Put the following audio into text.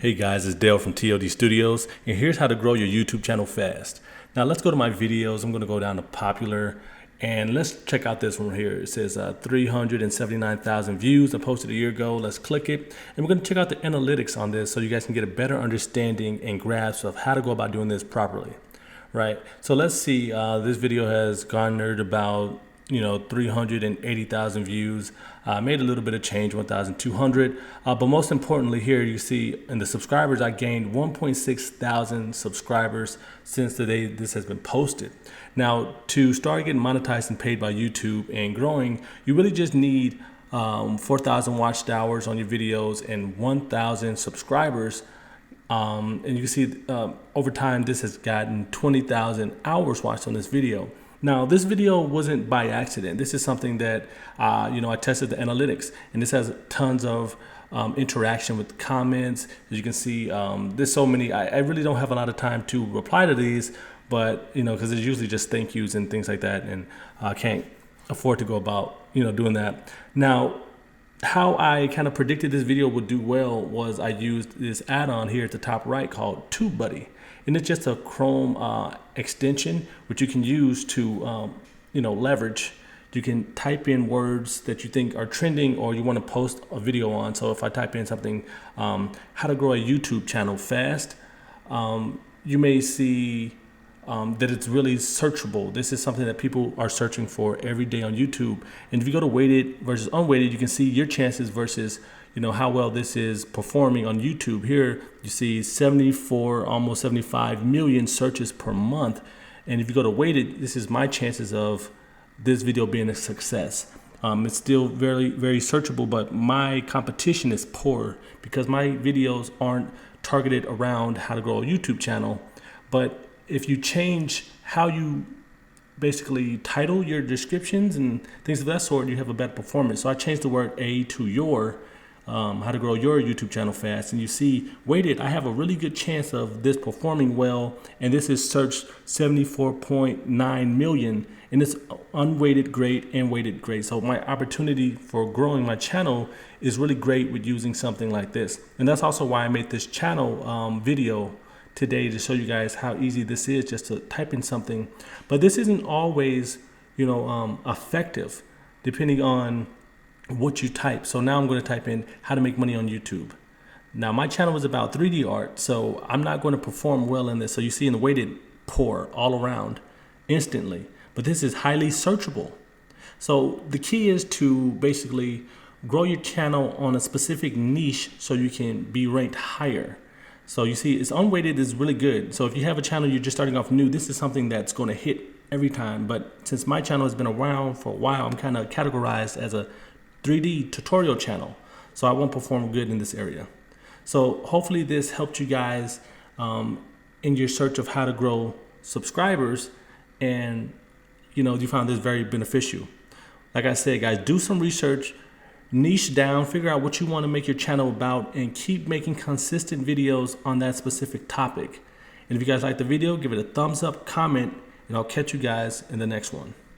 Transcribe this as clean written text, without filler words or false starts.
Hey guys, it's Dale from TOD Studios, and here's how to grow your YouTube channel fast. Now let's go to my videos. I'm going to go down to popular, and let's check out this one here. It says 379,000 views. I posted a year ago. Let's click it, and we're going to check out the analytics on this so you guys can get a better understanding and grasp of how to go about doing this properly. Right. So let's see. This video has garnered about 380,000 views. Made a little bit of change, 1,200. But most importantly here, you see in the subscribers, I gained 1.6 thousand subscribers since the day this has been posted. Now, to start getting monetized and paid by YouTube and growing, you really just need 4,000 watched hours on your videos and 1,000 subscribers. And you can see over time, this has gotten 20,000 hours watched on this video. Now, this video wasn't by accident. This is something that, I tested the analytics, and this has tons of interaction with comments. As you can see, there's so many. I really don't have a lot of time to reply to these, but, because it's usually just thank yous and things like that, and I can't afford to go about, doing that. Now, how I kind of predicted this video would do well was I used this add-on here at the top right called TubeBuddy. And it's just a Chrome extension, which you can use to, leverage. You can type in words that you think are trending or you want to post a video on. So if I type in something, how to grow a YouTube channel fast, you may see that it's really searchable. This is something that people are searching for every day on YouTube. And if you go to weighted versus unweighted, you can see your chances versus how well this is performing on YouTube. Here you see 74, almost 75 million searches per month. And if you go to weighted, this is my chances of this video being a success. It's still very, very searchable, but my competition is poor because my videos aren't targeted around how to grow a YouTube channel. But if you change how you basically title your descriptions and things of that sort, you have a better performance. So I changed the word A to your, how to grow your YouTube channel fast. And you see weighted, I have a really good chance of this performing well. And this is searched 74.9 million, and it's unweighted great and weighted great. So my opportunity for growing my channel is really great with using something like this. And that's also why I made this channel video today, to show you guys how easy this is just to type in something. But this isn't always, effective depending on what you type. So now I'm going to type in how to make money on YouTube. Now my channel is about 3D art, so I'm not going to perform well in this. So you see in the weighted, poor all around instantly, but this is highly searchable. So the key is to basically grow your channel on a specific niche so you can be ranked higher. So you see, it's unweighted is really good. So if you have a channel, you're just starting off new, this is something that's going to hit every time. But since my channel has been around for a while, I'm kind of categorized as a 3D tutorial channel. So I won't perform good in this area. So hopefully this helped you guys in your search of how to grow subscribers. And, you found this very beneficial. Like I said, guys, do some research. Niche down, figure out what you want to make your channel about, and keep making consistent videos on that specific topic. And if you guys like the video, give it a thumbs up, comment, and I'll catch you guys in the next one.